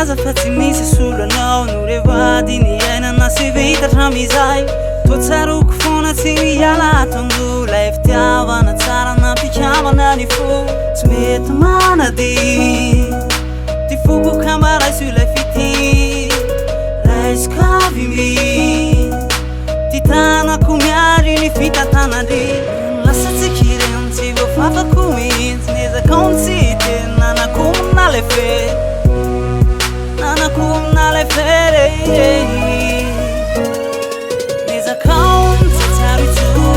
Malaza fa tsy misy soloanao no revadiny iainana sy vita tramizay toatsaroko foana tsy miala atondola fitiavana tsara nampikavana ny fo tsy mety manady ty foko kambaray sur la fity raiskavimby ty tanako miary ny fitantanady lasa tsikireny tsy voafafako mihitsy nezakaontsy te nanakomna le fe nanakomna le fere nezakaontsy tsary tso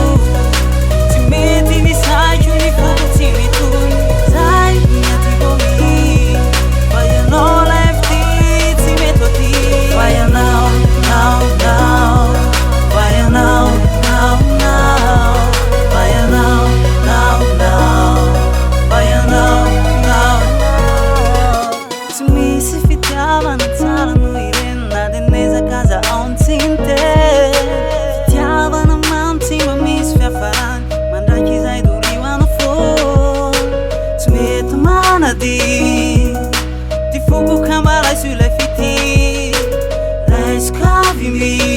tsy mety misaiko ny foko tsy mitony zay miativomi fa ianao lefty tsy mety oty fa ianao now now fa ianao now now fa ianao now now fa ianao now tsy misy fitiavana tsara noho ireny na de nezakaza aontsinte fitiavana mamy tsy mba misy fiafarany mandraiky izay dorihoana fô tsy mety manady ty foko kambaray sur la fity raiskavimby